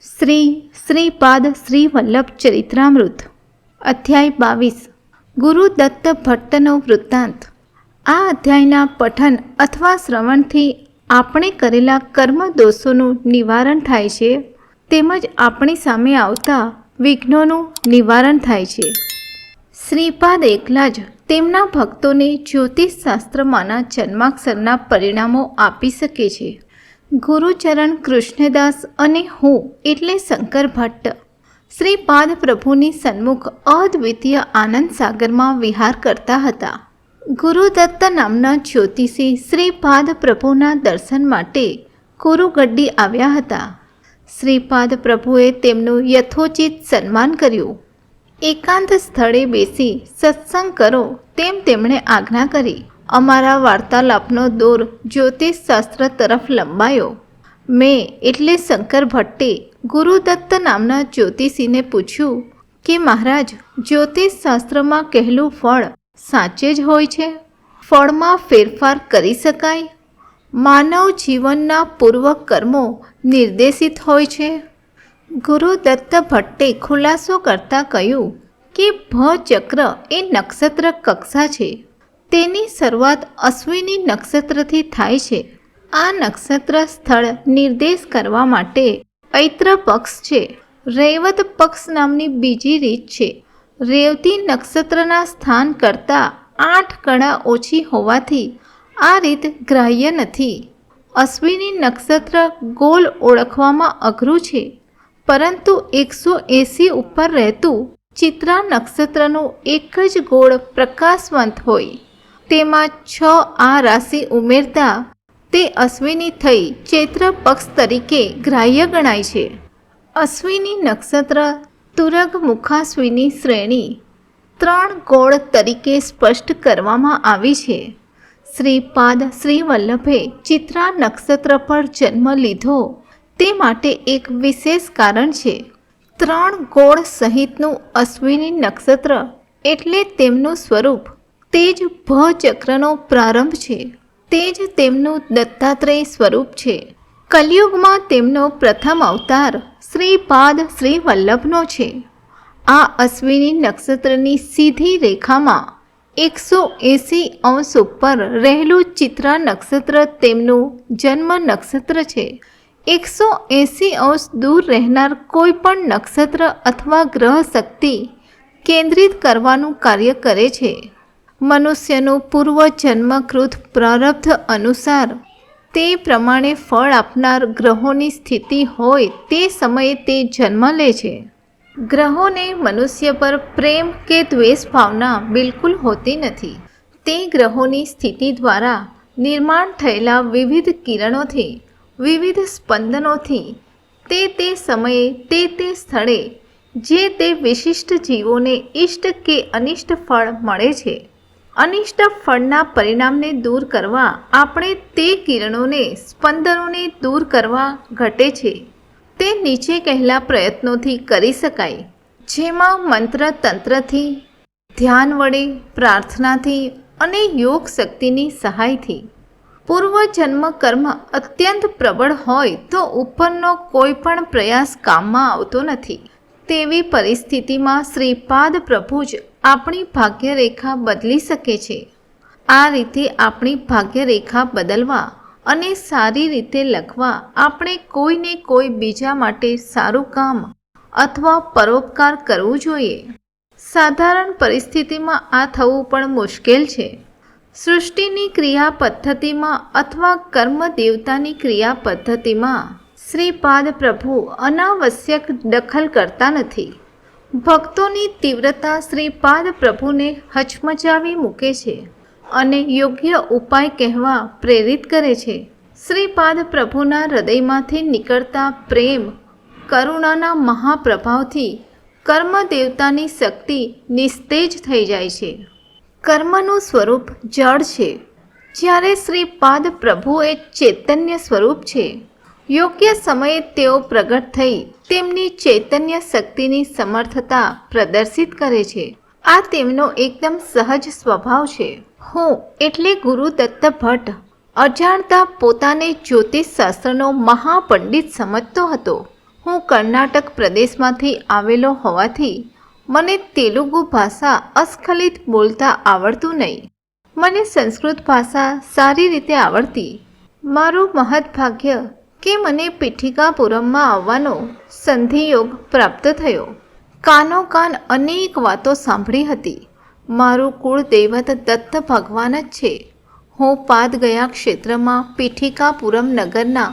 શ્રીપાદ શ્રી વલ્લભ ચરિત્રામૃત અધ્યાય 22 ગુરુદત્ત ભટ્ટનો વૃત્તાંત। આ અધ્યાયના પઠન અથવા શ્રવણથી આપણે કરેલા કર્મ દોષોનું નિવારણ થાય છે, તેમજ આપણી સામે આવતા વિઘ્નોનું નિવારણ થાય છે। શ્રીપાદ એકલા જ તેમના ભક્તોને જ્યોતિષશાસ્ત્રમાંના જન્માક્ષરના પરિણામો આપી શકે છે। ગુરુચરણ કૃષ્ણદાસ અને હું એટલે શંકર ભટ્ટ શ્રીપાદ પ્રભુની સન્મુખ અદ્વિતીય આનંદ સાગરમાં વિહાર કરતા હતા। ગુરુદત્ત નામના જ્યોતિષી શ્રીપાદ પ્રભુના દર્શન માટે કુરુગડ્ડી આવ્યા હતા। શ્રીપાદ પ્રભુએ તેમનું યથોચિત સન્માન કર્યું। એકાંત સ્થળે બેસી સત્સંગ કરો તેમ તેમણે આજ્ઞા કરી। અમારા વાર્તાલાપનો દોર જ્યોતિષશાસ્ત્ર તરફ લંબાયો। મેં એટલે શંકર ભટ્ટે ગુરુદત્ત નામના જ્યોતિષીને પૂછ્યું કે મહારાજ, જ્યોતિષશાસ્ત્રમાં કહેલું ફળ સાચે જ હોય છે? ફળમાં ફેરફાર કરી શકાય? માનવ જીવનના પૂર્વ કર્મો નિર્દેશિત હોય છે? ગુરુદત્ત ભટ્ટે ખુલાસો કરતાં કહ્યું કે ભચક્ર એ નક્ષત્ર કક્ષા છે। તેની શરૂઆત અશ્વિની નક્ષત્રથી થાય છે। આ નક્ષત્ર સ્થળ નિર્દેશ કરવા માટે ઐત્ર પક્ષ છે। રૈવત પક્ષ નામની બીજી રીત છે। રેવતી નક્ષત્રના સ્થાન કરતાં 8 ગણા ઓછી હોવાથી આ રીત ગ્રાહ્ય નથી। અશ્વિની નક્ષત્ર ગોલ ઓળખવામાં અઘરું છે, પરંતુ 180 ઉપર રહેતું ચિત્રા નક્ષત્રનું એક જ ગોળ પ્રકાશવંત હોય, તેમાં 6 આ રાશિ ઉમેરતા તે અશ્વિની થઈ ચૈત્ર પક્ષ તરીકે ગ્રાહ્ય ગણાય છે। અશ્વિની નક્ષત્ર તુરગ મુખાશ્વિની શ્રેણી 3 ગોળ તરીકે સ્પષ્ટ કરવામાં આવી છે। શ્રીપાદ શ્રી વલ્લભે ચિત્રા નક્ષત્ર પર જન્મ લીધો તે માટે એક વિશેષ કારણ છે। 3 ગોળ સહિતનું અશ્વિની નક્ષત્ર એટલે તેમનું સ્વરૂપ તે જ ભચક્રનો પ્રારંભ છે, તે જ તેમનું દત્તાત્રેય સ્વરૂપ છે। કલિયુગમાં તેમનો પ્રથમ અવતાર શ્રીપાદ શ્રી વલ્લભનો છે। આ અશ્વિની નક્ષત્રની સીધી રેખામાં 180 અંશ ઉપર રહેલું ચિત્રા નક્ષત્ર તેમનું જન્મ નક્ષત્ર છે। 180 અંશ દૂર રહેનાર કોઈ પણ નક્ષત્ર અથવા ગ્રહ શક્તિ કેન્દ્રિત કરવાનું કાર્ય કરે છે। મનુષ્યનું પૂર્વજન્મકૃત પ્રારબ્ધ અનુસાર તે પ્રમાણે ફળ આપનાર ગ્રહોની સ્થિતિ હોય તે સમયે તે જન્મ લે છે। ગ્રહોને મનુષ્ય પર પ્રેમ કે દ્વેષ ભાવના બિલકુલ હોતી નથી। તે ગ્રહોની સ્થિતિ દ્વારા નિર્માણ થયેલા વિવિધ કિરણોથી, વિવિધ સ્પંદનોથી તે સમયે તે સ્થળે જે તે વિશિષ્ટ જીવોને ઇષ્ટ કે અનિષ્ટ ફળ મળે છે। અનિષ્ટ ફળના પરિણામને દૂર કરવા આપણે તે કિરણોને, સ્પંદનોને દૂર કરવા ઘટે છે તે નીચે કહેલા પ્રયત્નોથી કરી શકાય, જેમાં મંત્ર તંત્રથી, ધ્યાન વડે, પ્રાર્થનાથી અને યોગ શક્તિની સહાયથી। પૂર્વજન્મ કર્મ અત્યંત પ્રબળ હોય તો ઉપરનો કોઈ પણ પ્રયાસ કામમાં આવતો નથી। તેવી પરિસ્થિતિમાં શ્રીપાદ પ્રભુ જ આપણી ભાગ્યરેખા બદલી શકે છે। આ રીતે આપણી ભાગ્યરેખા બદલવા અને સારી રીતે લખવા આપણે કોઈને કોઈ બીજા માટે સારું કામ અથવા પરોપકાર કરવું જોઈએ। સાધારણ પરિસ્થિતિમાં આ થવું પણ મુશ્કેલ છે। સૃષ્ટિની ક્રિયા પદ્ધતિમાં અથવા કર્મ દેવતાની ક્રિયા પદ્ધતિમાં શ્રીપાદ પ્રભુ અનાવશ્યક દખલ કરતા નથી। ભક્તોની તીવ્રતા શ્રીપાદ પ્રભુને હચમચાવી મૂકે છે અને યોગ્ય ઉપાય કહેવા પ્રેરિત કરે છે। શ્રીપાદ પ્રભુના હૃદયમાંથી નીકળતા પ્રેમ, કરુણાના મહાપ્રભાવથી કર્મ દેવતાની શક્તિ નિસ્તેજ થઈ જાય છે। કર્મનું સ્વરૂપ જળ છે, જ્યારે શ્રીપાદ પ્રભુ એ ચૈતન્ય સ્વરૂપ છે। યોગ્ય સમયે તેઓ પ્રગટ થઈ તેમની ચૈતન્ય શક્તિની સમર્થતા પ્રદર્શિત કરે છે। આ તેમનો એકદમ સહજ સ્વભાવ છે। હું એટલે ગુરુદત્ત ભટ્ટ અજાણતા પોતાને જ્યોતિષશાસ્ત્રનો મહાપંડિત સમજતો હતો। હું કર્ણાટક પ્રદેશમાંથી આવેલો હોવાથી મને તેલુગુ ભાષા અસ્ખલિત બોલતા આવડતું નહીં. મને સંસ્કૃત ભાષા સારી રીતે આવડતી. મારું મહદભાગ્ય કે મને પીઠિકાપુરમમાં આવવાનો સંધિયોગ પ્રાપ્ત થયો. કાનો કાન અનેક વાતો સાંભળી હતી. મારું કુળ દૈવત દત્ત ભગવાન જ છે. હું પાદ ગયા ક્ષેત્રમાં પીઠિકાપુરમ નગરના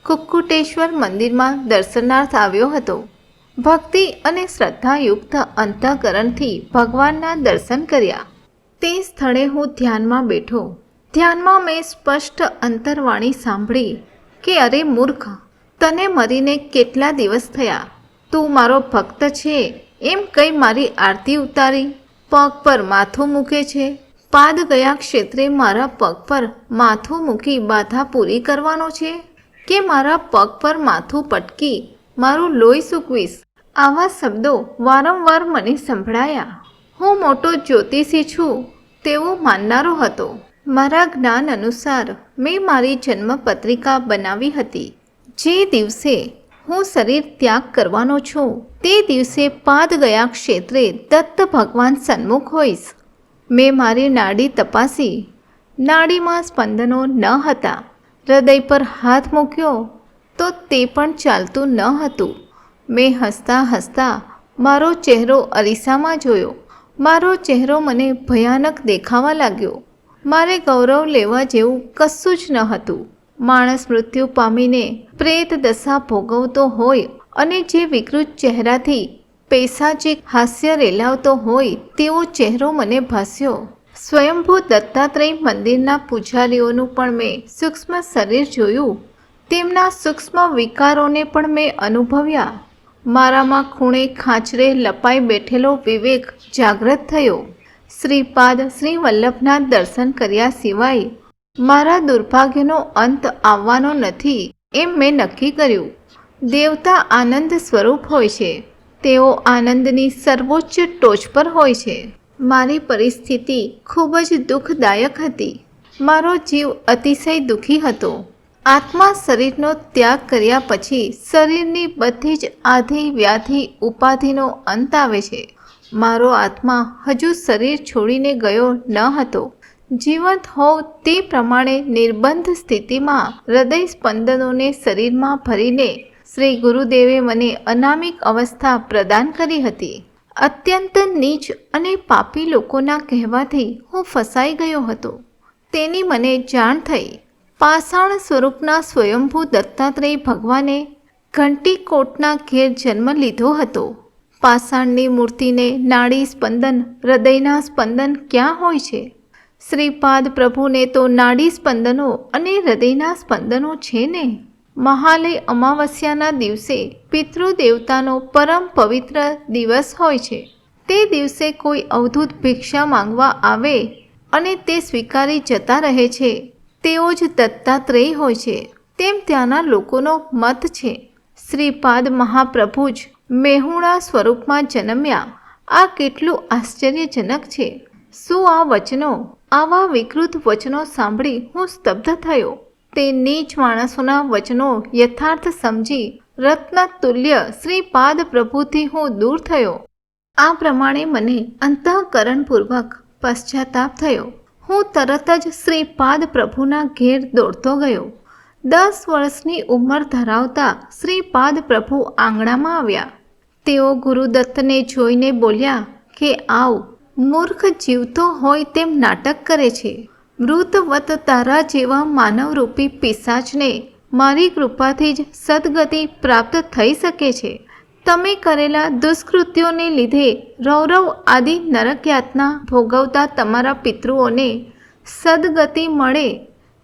કુક્કુટેશ્વર મંદિરમાં દર્શનાર્થ આવ્યો હતો. ભક્તિ અને શ્રદ્ધાયુક્ત અંતઃકરણથી ભગવાનના દર્શન કર્યા. તે સ્થળે હું ધ્યાનમાં બેઠો. ધ્યાનમાં મેં સ્પષ્ટ અંતરવાણી સાંભળી કે અરે મૂર્ખ, તને મરીને કેટલા દિવસ થયા? તું મારો ભક્ત છે એમ કઈ મારી આરતી ઉતારી પગ પર માથું મૂકે છે. પાદ ગયા ક્ષેત્રે મારા પગ પર માથું મૂકી બાધા પૂરી કરવાનો છે કે મારા પગ પર માથું પટકી મારું લોહી સૂકવીશ? આવા શબ્દો વારંવાર મને સંભળાયા. હું મોટો જ્યોતિષી છું તેવું માનનારો હતો. મારા જ્ઞાન અનુસાર મેં મારી જન્મપત્રિકા બનાવી હતી. જે દિવસે હું શરીર ત્યાગ કરવાનો છું તે દિવસે પાદ ગયા ક્ષેત્રે દત્ત ભગવાન સન્મુખ હોઈશ. મેં મારી નાડી તપાસી. નાડીમાં સ્પંદનો ન હતા. હૃદય પર હાથ મૂક્યો તો તે પણ ચાલતું ન હતું. મેં હસતા હસતા મારો ચહેરો અરીસામાં જોયો. મારો ચહેરો મને ભયાનક દેખાવા લાગ્યો. મારે ગૌરવ લેવા જેવું કશું જ ન હતું. માણસ મૃત્યુ પામીને પ્રેત દશા ભોગવતો હોય અને જે વિકૃત ચહેરાથી પૈસાચિક હાસ્ય રેલાવતો હોય તેવો ચહેરો મને ભાસ્યો. સ્વયંભૂ દત્તાત્રેય મંદિરના પૂજારીઓનું પણ મેં સૂક્ષ્મ શરીર જોયું. તેમના સૂક્ષ્મ વિકારોને પણ મેં અનુભવ્યા. મારામાં ખૂણે ખાંચરે લપાઈ બેઠેલો વિવેક જાગૃત થયો. શ્રીપાદ શ્રી વલ્લભના દર્શન કર્યા સિવાય મારા દુર્ભાગ્યનો અંત આવવાનો નથી એમ મેં નક્કી કર્યું. દેવતા આનંદ સ્વરૂપ હોય છે. તેઓ આનંદની સર્વોચ્ચ ટોચ પર હોય છે. મારી પરિસ્થિતિ ખૂબ જ દુઃખદાયક હતી. મારો જીવ અતિશય દુઃખી હતો. આત્મા શરીરનો ત્યાગ કર્યા પછી શરીરની બધી જ આધિ વ્યાધિ ઉપાધિનો અંત આવે છે. મારો આત્મા હજુ શરીર છોડીને ગયો ન હતો. જીવંત હોવ તે પ્રમાણે નિર્બંધ સ્થિતિમાં હૃદય સ્પંદનોને શરીરમાં ભરીને શ્રી ગુરુદેવે મને અનામિક અવસ્થા પ્રદાન કરી હતી. અત્યંત નીચ અને પાપી લોકોના કહેવાથી હું ફસાઈ ગયો હતો. તેની મને જાણ થઈ. પાષાણ સ્વરૂપના સ્વયંભૂ દત્તાત્રેય ભગવાને ઘંટીકોટના ઘેર જન્મ લીધો હતો. પાષાણની મૂર્તિને નાડી સ્પંદન હૃદયના સ્પંદન ક્યાં હોય છે? શ્રીપાદ પ્રભુને તો નાડી સ્પંદનો અને હૃદયના સ્પંદનો છે ને. મહાલય અમાવસ્યાના દિવસે પિતૃદેવતાનો પરમ પવિત્ર દિવસ હોય છે. તે દિવસે કોઈ અવધૂત ભિક્ષા માંગવા આવે અને તે સ્વીકારી જતા રહે છે તેઓ જ દત્તાત્રેય હોય છે તેમ ત્યાંના લોકોનો મત છે. શ્રીપાદ મહાપ્રભુ જ મેહુણા સ્વરૂપમાં જન્મ્યા. આ કેટલું આશ્ચર્યજનક છે! શું આ વચનો, આવા વિકૃત વચનો સાંભળી હું સ્તબ્ધ થયો. તે નીચ માણસોના વચનો યથાર્થ સમજી રત્ન તુલ્ય શ્રીપાદ પ્રભુથી હું દૂર થયો. આ પ્રમાણે મને અંતઃકરણપૂર્વક પશ્ચાતાપ થયો. હું તરત જ શ્રીપાદ પ્રભુના ઘેર દોડતો ગયો. 10 વર્ષની ઉંમર ધરાવતા શ્રીપાદ પ્રભુ આંગણામાં આવ્યા. તેઓ ગુરુદત્તને જોઈને બોલ્યા કે આવ, મૂર્ખ જીવતો હોય તેમ નાટક કરે છે. મૃતવત તારા જેવા માનવરૂપી પિશાચને મારી કૃપાથી જ સદગતિ પ્રાપ્ત થઈ શકે છે. તમે કરેલા દુષ્કૃત્યોને લીધે રૌરવ આદિ નરકયાતના ભોગવતા તમારા પિતૃઓને સદગતિ મળે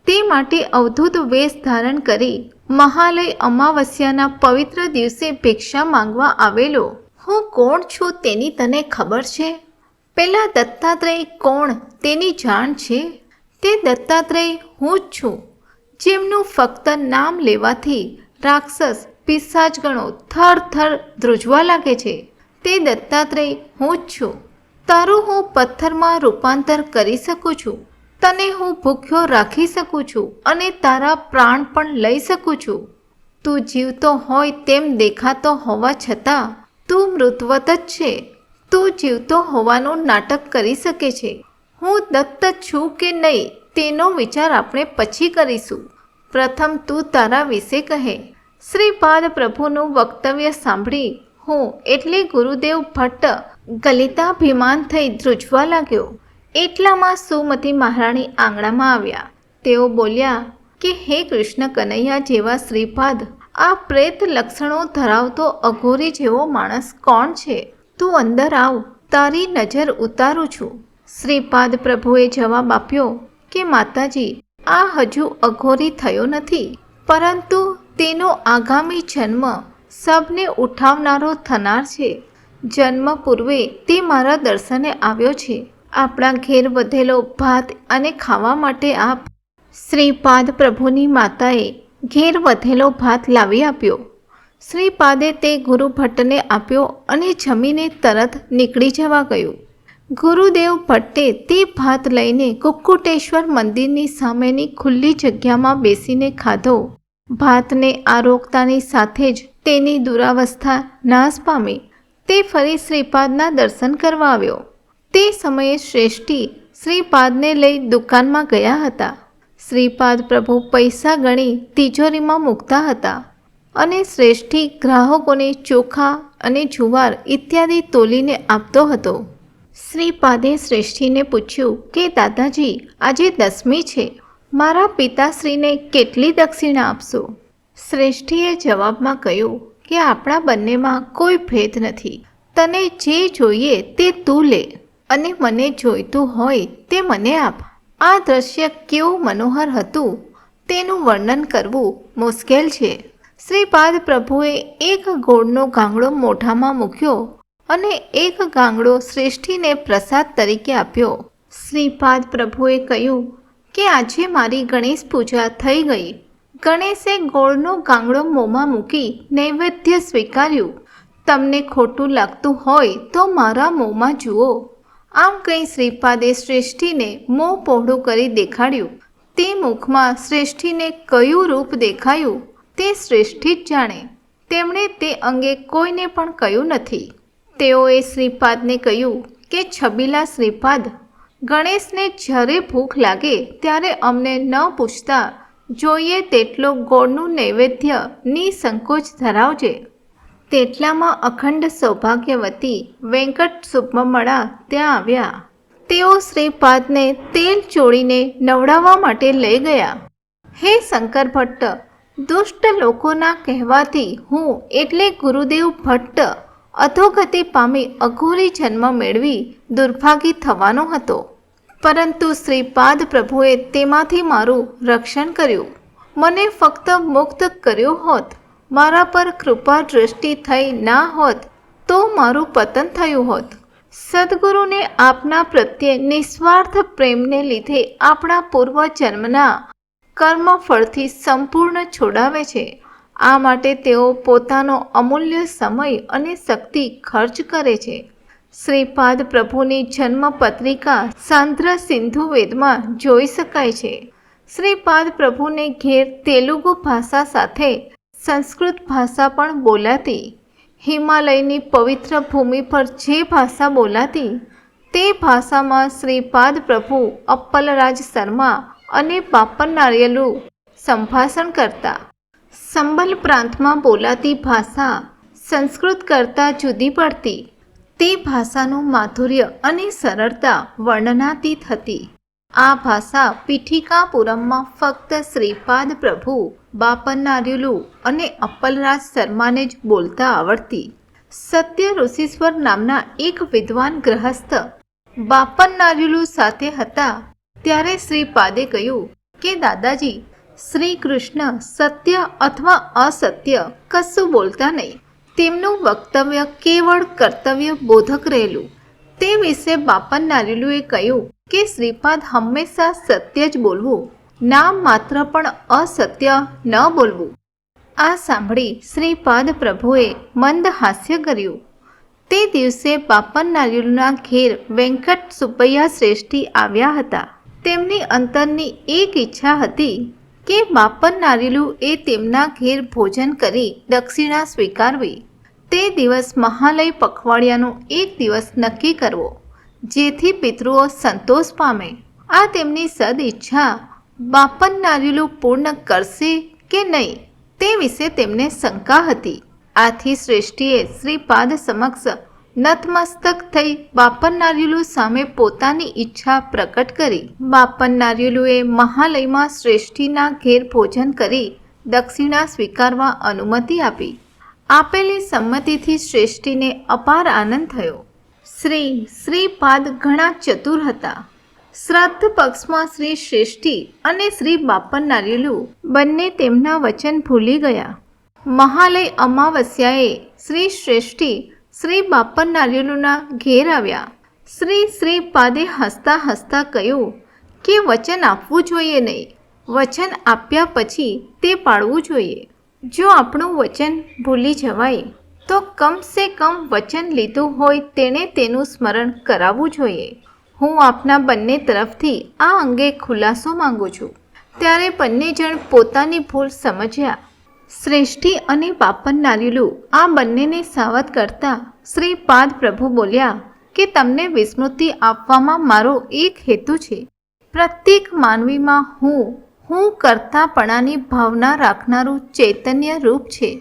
તે માટે અવધૂત વેશ ધારણ કરી મહાલય અમાવસ્યાના પવિત્ર દિવસે ભિક્ષા માંગવા આવેલો. હું કોણ છું તેની તને ખબર છે? પેલા દત્તાત્રેય કોણ તેની જાણ છે? તે દત્તાત્રેય હું જ છું, જેમનું ફક્ત નામ લેવાથી રાક્ષસ પિશાચગણો થર થર ધ્રુજવા લાગે છે. તે દત્તાત્રેય હું જ છું. તારું હું પથ્થરમાં રૂપાંતર કરી શકું છું. તને હું ભૂખ્યો રાખી શકું છું અને તારા પ્રાણ પણ લઈ શકું છું. તું જીવતો હોય તેમ દેખાતો હોવા છતાં તું મૃતવત જ છે. તું જીવતો હોવાનું નાટક કરી શકે છે. હું દત્ત છું કે નહીં તેનો વિચાર આપણે પછી કરીશું. પ્રથમ તું તારા વિશે કહે. શ્રીપાદ પ્રભુનું વક્તવ્ય સાંભળી હું એટલે ગુરુદેવ ભટ્ટ ગલિતાભિમાન થઈ ધ્રુજવા લાગ્યો. એટલામાં સુમતી મહારાણી આંગણામાં આવ્યા. તેઓ બોલ્યા કે હે કૃષ્ણ કનૈયા જેવા શ્રીપાદ, આ પ્રેત લક્ષણો ધરાવતો અઘોરી જેવો માણસ કોણ છે? તું અંદર આવ, તારી નજર ઉતારું છું. શ્રીપાદ પ્રભુએ જવાબ આપ્યો કે માતાજી, આ હજુ અઘોરી થયો નથી, પરંતુ તેનો આગામી જન્મ સબને ઉઠાવનારો થનાર છે. જન્મ પૂર્વે તે મારા દર્શને આવ્યો છે. આપણા ઘેર વધેલો ભાત અને ખાવા માટે આપ. શ્રીપાદ પ્રભુની માતાએ ઘેર વધેલો ભાત લાવી આપ્યો. શ્રીપાદે તે ગુરુ ભટ્ટને આપ્યો અને જમીને તરત નીકળી જવા ગયું. ગુરુદેવ ભટ્ટે તે ભાત લઈને કુક્કુટેશ્વર મંદિરની સામેની ખુલ્લી જગ્યામાં બેસીને ખાધો. ભાતને આરોગતાની સાથે જ તેની દુરાવસ્થા નાશ પામી. તે ફરી શ્રીપાદના દર્શન કરવા આવ્યો. તે સમયે શ્રેષ્ઠી શ્રીપાદને લઈ દુકાનમાં ગયા હતા. શ્રીપાદ પ્રભુ પૈસા ગણી તિજોરીમાં મૂકતા હતા અને શ્રેષ્ઠી ગ્રાહકોને ચોખા અને જુવાર ઇત્યાદિ તોલીને આપતો હતો. શ્રીપાદે શ્રેષ્ઠીને પૂછ્યું કે દાદાજી, આજે દસમી છે, મારા પિતાશ્રીને કેટલી દક્ષિણા આપશો? શ્રેષ્ઠીએ જવાબમાં કહ્યું કે આપણા બંનેમાં કોઈ ભેદ નથી. તને જે જોઈએ તે તું લે અને મને જોઈતું હોય તે મને આપ. આ દ્રશ્ય કેવું મનોહર હતું તેનું વર્ણન કરવું મુશ્કેલ છે. શ્રીપાદ પ્રભુએ એક ગોળનો ગાંગડો મોઢામાં મૂક્યો અને એક ગાંગડો શ્રેષ્ઠીને પ્રસાદ તરીકે આપ્યો. શ્રીપાદ પ્રભુએ કહ્યું કે આજે મારી ગણેશ પૂજા થઈ ગઈ. ગણેશે ગોળનો ગાંગડો મોંમાં મૂકી નૈવેદ્ય સ્વીકાર્યું. તમને ખોટું લાગતું હોય તો મારા મોંમાં જુઓ. આમ કંઈ શ્રીપાદે શ્રેષ્ઠીને મોં પહોળું કરી દેખાડ્યું. તે મુખમાં શ્રેષ્ઠીને કયું રૂપ દેખાયું તે શ્રેષ્ઠી જ જાણે. તેમણે તે અંગે કોઈને પણ કહ્યું નથી. તેઓએ શ્રીપાદને કહ્યું કે છબીલા શ્રીપાદ, ગણેશને જ્યારે ભૂખ લાગે ત્યારે અમને ન પૂછતા જોઈએ તેટલો ગોળનું નૈવેદ્ય નિસંકોચ ધરાવજે. તેટલામાં અખંડ સૌભાગ્યવતી વેંકટ સુબ્બમણા ત્યાં આવ્યા. તેઓ શ્રીપાદને તેલ ચોળીને નવડાવવા માટે લઈ ગયા. હે શંકર ભટ્ટ, દુષ્ટ લોકોના કહેવાથી હું એટલે ગુરુદેવ ભટ્ટ અધોગતિ પામી અઘોરી જન્મ મેળવી દુર્ભાગી થવાનો હતો. પરંતુ શ્રીપાદ પ્રભુએ તેમાંથી મારું રક્ષણ કર્યું. મને ફક્ત મુક્ત કર્યો હોત, મારા પર કૃપા દૃષ્ટિ થઈ ના હોત તો મારું પતન થયું હોત. સદગુરુને આપના પ્રત્યે નિસ્વાર્થ પ્રેમને લીધે આપણા પૂર્વજન્મના કર્મફળથી સંપૂર્ણ છોડાવે છે. આ માટે તેઓ પોતાનો અમૂલ્ય સમય અને શક્તિ ખર્ચ કરે છે. શ્રીપાદ પ્રભુની જન્મ પત્રિકા સાંદ્ર સિંધુ વેદમાં જોઈ શકાય છે. શ્રીપાદ પ્રભુને ઘેર તેલુગુ ભાષા સાથે સંસ્કૃત ભાષા પણ બોલાતી. હિમાલયની પવિત્ર ભૂમિ પર જે ભાષા બોલાતી તે ભાષામાં શ્રીપાદ પ્રભુ અપ્પલરાજ શર્મા અને બાપન નારિયેલુ સંભાષણ કરતા. સંબલ પ્રાંતમાં બોલાતી ભાષા સંસ્કૃત કરતાં જુદી પડતી. તે ભાષાનું માધુર્ય અને સરળતા વર્ણનાતીત હતી. આ ભાષા પીઠિકાપુરમમાં ફક્ત શ્રીપાદ પ્રભુ, બાપન નારિયેલુ અને અપ્પલરાજ શર્માને જ બોલતા આવડતી. સત્ય ઋષિશ્વર નામના એક વિદ્વાન ગ્રહસ્થ બાપન નારિયેલુ સાથે હતા. ત્યારે શ્રીપાદે કહ્યું કે દાદાજી, શ્રી કૃષ્ણ સત્ય અથવા અસત્ય કશું બોલતા નહીં. તેમનું વક્તવ્ય કેવળ કર્તવ્ય બોધક રહેલું. તે વિશે બાપન નારિયેલુએ કહ્યું કે શ્રીપાદ હંમેશા સત્ય જ બોલવું, નામ માત્ર પણ અસત્ય ન બોલવું. આ સાંભળી શ્રીપાદ પ્રભુએ મંદ હાસ્ય કર્યું. તે દિવસે બાપન નારિયેલુના ઘેર વેંકટ સુબ્બૈયા શ્રેષ્ઠી આવ્યા હતા. તેમની અંતરની એક ઈચ્છા હતી કે બાપન નારેલું એ તેમના ઘેર ભોજન કરી દક્ષિણા સ્વીકારવી. તે દિવસ મહાલય પખવાડિયાનો એક દિવસ નક્કી કરવો, જેથી પિતૃઓ સંતોષ પામે. આ તેમની સદ ઈચ્છા બાપન નારેલું પૂર્ણ કરશે કે નહીં તે વિશે તેમને શંકા હતી. આથી શ્રેષ્ઠીએ શ્રીપાદ સમક્ષ નતમસ્તક થઈ બાપન નાર્યુલુ સામે પોતાની ઈચ્છા પ્રકટ કરી. બાપન નાર્યુલુએ મહાલયમાં શ્રેષ્ઠીના ઘેર ભોજન કરી દક્ષિણા સ્વીકારવા અનુમતિ આપી. આપેલી સંમતિથી શ્રેષ્ઠીને અપાર આનંદ થયો. શ્રીપાદ ઘણા ચતુર હતા. શ્રાદ્ધ પક્ષમાં શ્રી શ્રેષ્ઠી અને શ્રી બાપન નાર્યુલુ બંને તેમના વચન ભૂલી ગયા. મહાલય અમાવસ્યાએ શ્રી શ્રેષ્ઠી શ્રી બાપન નાર્યુલુના ઘેર આવ્યા. શ્રીપાદે હસતા હસતા કહ્યું કે વચન આપવું જોઈએ નહીં, વચન આપ્યા પછી તે પાળવું જોઈએ. જો આપણું વચન ભૂલી જવાય તો કમસે કમ વચન લીધું હોય તેણે તેનું સ્મરણ કરાવવું જોઈએ. હું આપના બંને તરફથી આ અંગે ખુલાસો માંગુ છું. ત્યારે બંને જણ પોતાની ભૂલ સમજ્યા. શ્રેષ્ઠી અને બાપન નાર્યુલુ આ બંનેને સાવધ કરતા શ્રીપાદ પ્રભુ બોલ્યા કે તમને વિસ્મૃતિ આપવામાં મારો એક હેતુ છે. પ્રત્યેક માનવીમાં હું કરતાપણાની ભાવના રાખનારું ચૈતન્ય રૂપ છે.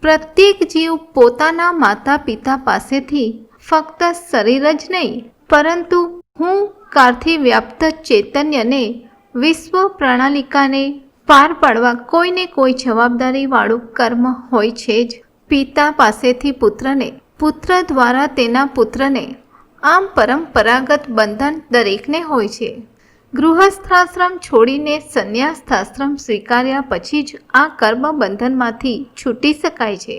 પ્રત્યેક જીવ પોતાના માતા પિતા પાસેથી ફક્ત શરીર જ નહીં પરંતુ હું કારથી વ્યાપ્ત ચૈતન્યને વિશ્વ પ્રણાલિકાને પાર પાડવા કોઈને કોઈ જવાબદારીવાળું કર્મ હોય છે જ. પિતા પાસેથી પુત્રને, પુત્ર દ્વારા તેના પુત્રને, આમ પરંપરાગત બંધન દરેકને હોય છે. ગૃહસ્થાશ્રમ છોડીને સંન્યાસાશ્રમ સ્વીકાર્યા પછી જ આ કર્મ બંધનમાંથી છૂટી શકાય છે.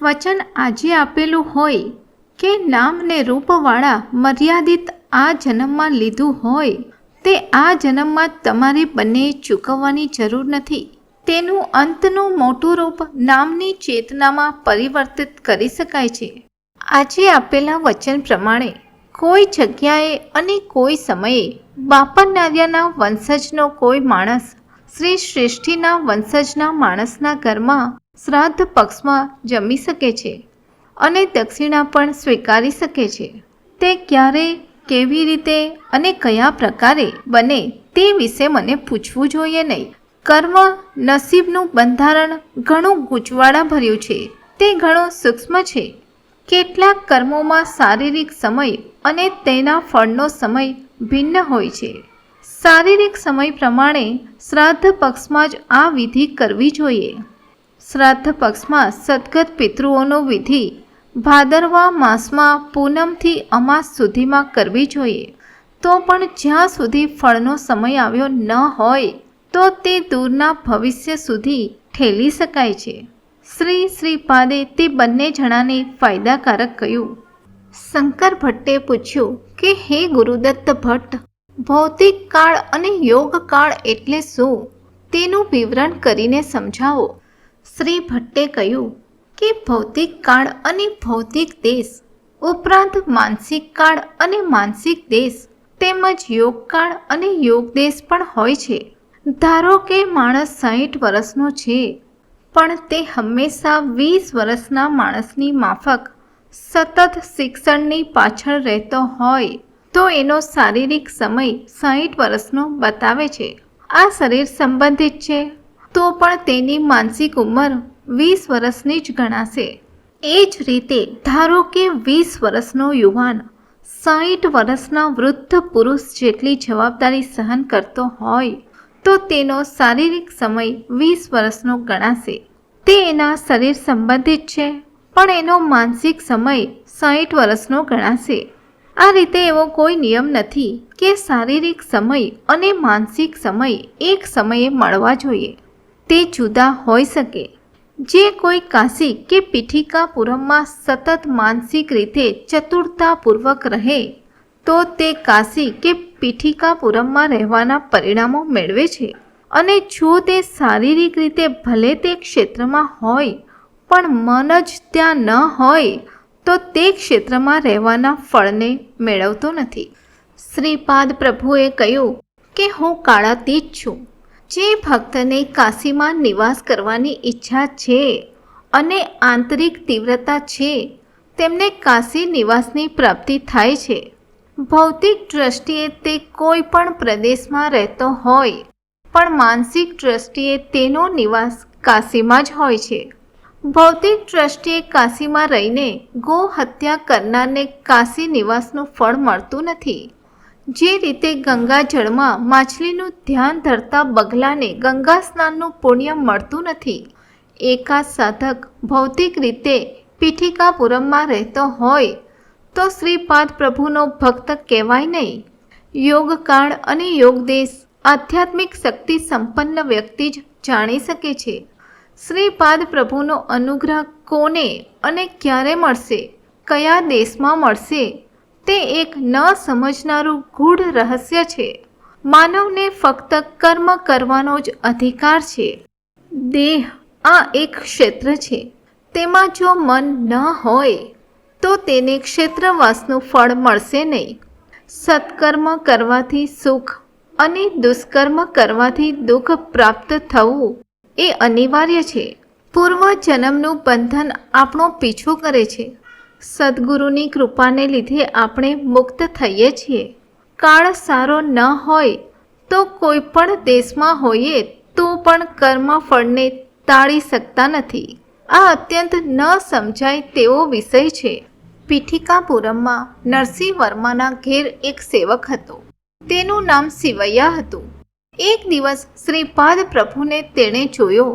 વચન આજે આપેલું હોય કે નામને રૂપવાળા મર્યાદિત આ જન્મમાં લીધું હોય તે આ જન્મમાં તમારે બંને ચૂકવવાની જરૂર નથી. તેનું અંતનું મોટું રૂપ નામની ચેતનામાં પરિવર્તિત કરી શકાય છે. આજે આપેલા વચન પ્રમાણે કોઈ જગ્યાએ અને કોઈ સમયે બાપન નાર્યાના વંશજનો કોઈ માણસ શ્રી શ્રેષ્ઠીના વંશજના માણસના ઘરમાં શ્રાદ્ધ પક્ષમાં જમી શકે છે અને દક્ષિણા પણ સ્વીકારી શકે છે. તે ક્યારે, કેવી રીતે અને કયા પ્રકારે બને તે વિશે મને પૂછવું જોઈએ નહીં. કર્મ નસીબનું બંધારણ ઘણું ગૂંચવાડા ભર્યું છે. તે ઘણું સૂક્ષ્મ છે. કેટલાક કર્મોમાં શારીરિક સમય અને તેના ફળનો સમય ભિન્ન હોય છે. શારીરિક સમય પ્રમાણે શ્રાદ્ધ પક્ષમાં જ આ વિધિ કરવી જોઈએ. શ્રાદ્ધ પક્ષમાં સદગત પિતૃઓનો વિધિ ભાદરવા માસમાં પૂનમથી અમાસ સુધીમાં કરવી જોઈએ. તો પણ જ્યાં સુધી ફળનો સમય આવ્યો ન હોય તો તે દૂરના ભવિષ્ય સુધી ઠેલી શકાય છે. શ્રીપાદે તે બંને જણાને ફાયદાકારક કહ્યું. શંકર ભટ્ટે પૂછ્યું કે હે ગુરુદત્ત ભટ્ટ, ભૌતિક કાળ અને યોગ કાળ એટલે શું? તેનું વિવરણ કરીને સમજાવો. શ્રી ભટ્ટે કહ્યું કે ભૌતિક કાળ અને ભૌતિક દેશ ઉપરાંત માનસિક કાળ અને માનસિક દેશ તેમજ યોગ કાળ અને યોગ દેશ પણ હોય છે. ધારો કે માણસ 60 વર્ષનો છે પણ તે હંમેશા 20 વર્ષના માણસની માફક સતત શિક્ષણની પાછળ રહેતો હોય તો એનો શારીરિક સમય 60 વર્ષનો બતાવે છે. આ શરીર સંબંધિત છે તો પણ તેની માનસિક ઉંમર 20 વર્ષની જ ગણાશે. એ જ રીતે ધારો કે 20 વર્ષનો યુવાન 60 વર્ષના વૃદ્ધ પુરુષ જેટલી જવાબદારી સહન કરતો હોય તો તેનો શારીરિક સમય 20 વર્ષનો ગણાશે. તે એના શરીર સંબંધિત છે પણ એનો માનસિક સમય 60 વર્ષનો ગણાશે. આ રીતે એવો કોઈ નિયમ નથી કે શારીરિક સમય અને માનસિક સમય એક સમયે મળવા જોઈએ. તે જુદા હોઈ શકે. જે કોઈ કાશી કે પીઠિકાપુરમમાં સતત માનસિક રીતે ચતુરતાપૂર્વક રહે તો તે કાશી કે પીઠિકાપુરમમાં રહેવાના પરિણામો મેળવે છે. અને જો તે શારીરિક રીતે ભલે તે ક્ષેત્રમાં હોય પણ મન જ ત્યાં ન હોય તો તે ક્ષેત્રમાં રહેવાના ફળને મેળવતો નથી. શ્રીપાદ પ્રભુએ કહ્યું કે હું કાળાતીત છું. જે ભક્તને કાશીમાં નિવાસ કરવાની ઈચ્છા છે અને આંતરિક તીવ્રતા છે, તેમને કાશી નિવાસની પ્રાપ્તિ થાય છે. ભૌતિક દ્રષ્ટિએ તે કોઈ પણ પ્રદેશમાં રહેતો હોય, પણ માનસિક દ્રષ્ટિએ તેનો નિવાસ કાશીમાં જ હોય છે. ભૌતિક દ્રષ્ટિએ કાશીમાં રહીને ગો હત્યા કરનારને કાશી નિવાસનું ફળ મળતું નથી. જે રીતે ગંગાજળમાં માછલીનું ધ્યાન ધરતા બગલાને ગંગા સ્નાનનું પુણ્ય મળતું નથી, એકાદ સાધક ભૌતિક રીતે પીઠિકાપુરમમાં રહેતો હોય તો શ્રીપાદ પ્રભુનો ભક્ત કહેવાય નહીં. યોગકાળ અને યોગદેશ આધ્યાત્મિક શક્તિ સંપન્ન વ્યક્તિ જ જાણી શકે છે. શ્રીપાદ પ્રભુનો અનુગ્રહ કોને અને ક્યારે મળશે, કયા દેશમાં મળશે, તે એક ન સમજનારું ગૂઢ રહસ્ય છે. માનવને ફક્ત કર્મ કરવાનો જ અધિકાર છે. દેહ આ એક ક્ષેત્ર છે. તેમાં જો મન ન હોય તો તેને ક્ષેત્રવાસનું ફળ મળશે નહીં. સત્કર્મ કરવાથી સુખ અને દુષ્કર્મ કરવાથી દુઃખ પ્રાપ્ત થવું એ અનિવાર્ય છે. પૂર્વ જન્મનું બંધન આપણો પીછો કરે છે. સદ્ગુરુની કૃપાને લીધે આપણે મુક્ત થઈએ છીએ. કાળ સારો ન હોય તો કોઈ પણ દેશમાં હોઈએ તો પણ કર્મ ફળને ટાળી શકતા નથી. આ અત્યંત ન સમજાય તેવો વિષય છે. પીઠિકાપુરમમાં નરસિંહ વર્માના ઘેર એક સેવક હતો. તેનું નામ શિવૈયા હતું. એક દિવસ શ્રીપાદ પ્રભુને તેણે જોયો.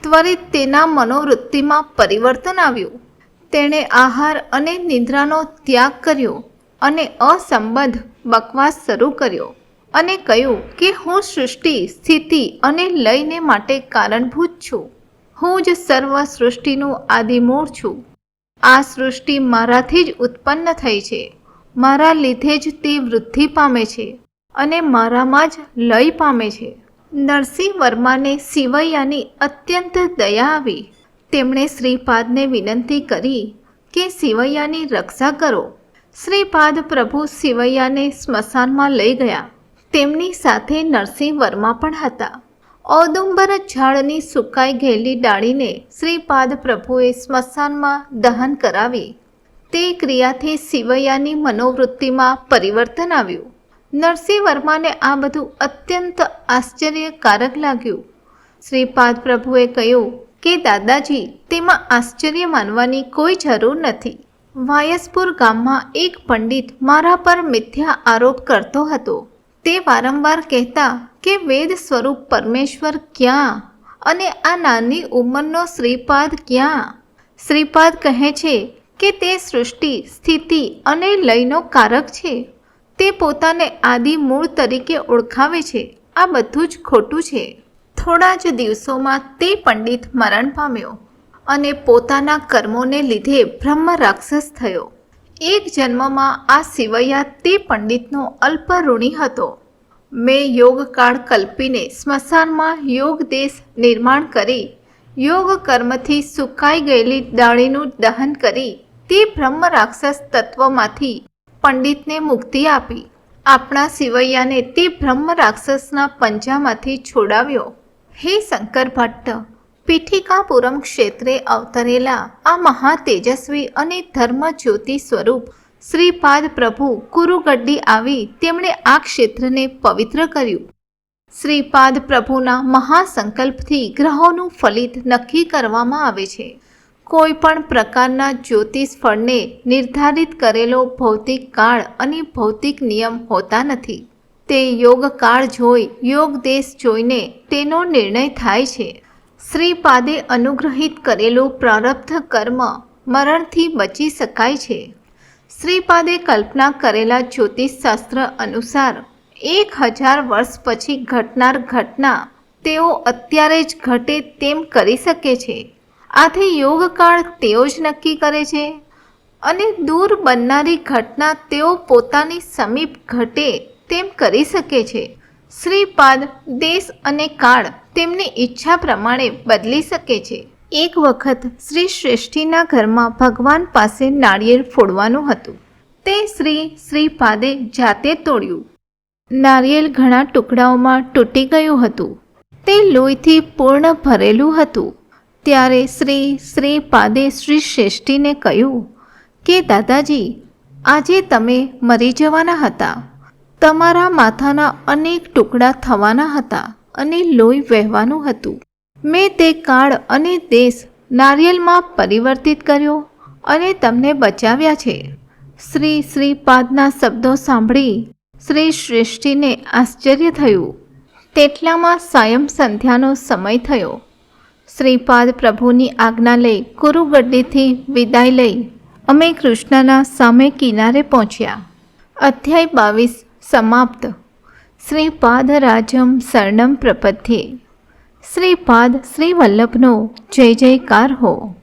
ત્વરિત તેના મનોવૃત્તિમાં પરિવર્તન આવ્યું. તેણે આહાર અને નિદ્રાનો ત્યાગ કર્યો અને અસંબદ્ધ બકવાસ શરૂ કર્યો અને કહ્યું કે હું સૃષ્ટિ, સ્થિતિ અને લયને માટે કારણભૂત છું. હું જ સર્વ સૃષ્ટિનું આદિમૂળ છું. આ સૃષ્ટિ મારાથી જ ઉત્પન્ન થઈ છે. મારા લીધે જ તે વૃદ્ધિ પામે છે અને મારામાં જ લય પામે છે. નરસિંહ વર્માને શિવૈયાની અત્યંત દયા આવી. તેમણે શ્રીપાદને વિનંતી કરી કે શિવૈયાની રક્ષા કરો. શ્રીપાદ પ્રભુ શિવૈયાને સ્મશાનમાં લઈ ગયા. તેમની સાથે નરસિંહ વર્મા પણ હતા. ઔદુંબર ઝાડની સુકાઈ ગયેલી ડાળીને શ્રીપાદ પ્રભુએ સ્મશાનમાં દહન કરાવી. તે ક્રિયાથી શિવૈયાની મનોવૃત્તિમાં પરિવર્તન આવ્યું. નરસિંહ વર્માને આ બધું અત્યંત આશ્ચર્યકારક લાગ્યું. શ્રીપાદ પ્રભુએ કહ્યું કે દાદાજી, તેમાં આશ્ચર્ય માનવાની કોઈ જરૂર નથી. વાયસપુર ગામમાં એક પંડિત મારા પર મિથ્યા આરોપ કરતો હતો. તે વારંવાર કહેતા કે વેદ સ્વરૂપ પરમેશ્વર ક્યાં અને આ નાની ઉંમરનો શ્રીપાદ ક્યાં. શ્રીપાદ કહે છે કે તે સૃષ્ટિ, સ્થિતિ અને લયનો કારક છે. તે પોતાને આદિ મૂળ તરીકે ઓળખાવે છે. આ બધું જ ખોટું છે. થોડા જ દિવસોમાં તે પંડિત મરણ પામ્યો અને પોતાના કર્મોને લીધે બ્રહ્મ રાક્ષસ થયો. એક જન્મમાં આ શિવૈયા તે પંડિતનો અલ્પ ઋણી હતો. મેં યોગકાળ કલ્પીને સ્મશાનમાં યોગ દેશ નિર્માણ કરી, યોગ કર્મથી સુકાઈ ગયેલી ડાળીનું દહન કરી તે બ્રહ્મ રાક્ષસ તત્વમાંથી પંડિતને મુક્તિ આપી. આપણા શિવૈયાને તે બ્રહ્મ રાક્ષસના પંજામાંથી છોડાવ્યો. હે શંકર ભટ્ટ, પીઠિકાપુરમ ક્ષેત્રે અવતરેલા આ મહા તેજસ્વી અને ધર્મ જ્યોતિ સ્વરૂપ શ્રીપાદ પ્રભુ કુરુગડ્ડી આવી તેમણે આ ક્ષેત્રને પવિત્ર કર્યું. શ્રીપાદ પ્રભુના મહાસંકલ્પથી ગ્રહોનું ફલિત નક્કી કરવામાં આવે છે. કોઈ પણ પ્રકારના જ્યોતિષ ફળને નિર્ધારિત કરેલો ભૌતિક કાળ અને ભૌતિક નિયમ હોતા નથી. તે યોગ કાળ જોઈ, યોગ દેશ જોઈને તેનો નિર્ણય થાય છે. શ્રીપાદે અનુગ્રહિત કરેલું પ્રારબ્ધ કર્મ મરણથી બચી શકાય છે. શ્રીપાદે કલ્પના કરેલા જ્યોતિષશાસ્ત્ર અનુસાર 1000 વર્ષ પછી ઘટનાર ઘટના તેઓ અત્યારે જ ઘટે તેમ કરી શકે છે. આથી યોગકાળ તેઓ જ નક્કી કરે છે અને દૂર બનનારી ઘટના તેઓ પોતાની સમીપ ઘટે તેમ કરી શકે છે. શ્રીપાદ દેશ અને કાળ તેમની ઈચ્છા પ્રમાણે બદલી શકે છે. એક વખત શ્રી શ્રેષ્ઠીના ઘરમાં ભગવાન પાસે નાળિયેર ફોડવાનું હતું. તે શ્રીપાદે જાતે તોડ્યું. નાળિયેર ઘણા ટુકડાઓમાં તૂટી ગયું હતું. તે લોહીથી પૂર્ણ ભરેલું હતું. ત્યારે શ્રીપાદે શ્રી શ્રેષ્ઠીને કહ્યું કે દાદાજી, આજે તમે મરી જવાના હતા. તમારા માથાના અનેક ટુકડા થવાના હતા અને લોહી વહેવાનું હતું. મેં તે કાળ અને દેશ નારિયેલમાં પરિવર્તિત કર્યો અને તમને બચાવ્યા છે. શ્રીપાદના શબ્દો સાંભળી શ્રી શ્રેષ્ઠીને આશ્ચર્ય થયું. તેટલામાં સાયં સંધ્યાનો સમય થયો. શ્રીપાદ પ્રભુની આજ્ઞા લઈ કુરુગડ્ડીથી વિદાય લઈ અમે કૃષ્ણના સામે કિનારે પહોંચ્યા. અધ્યાય 22 સમાપ્ત. શ્રીપાદ રાજમ શરણમ પ્રપદ્યે. શ્રીપાદ શ્રી વલ્લભનો જય જયકાર હો.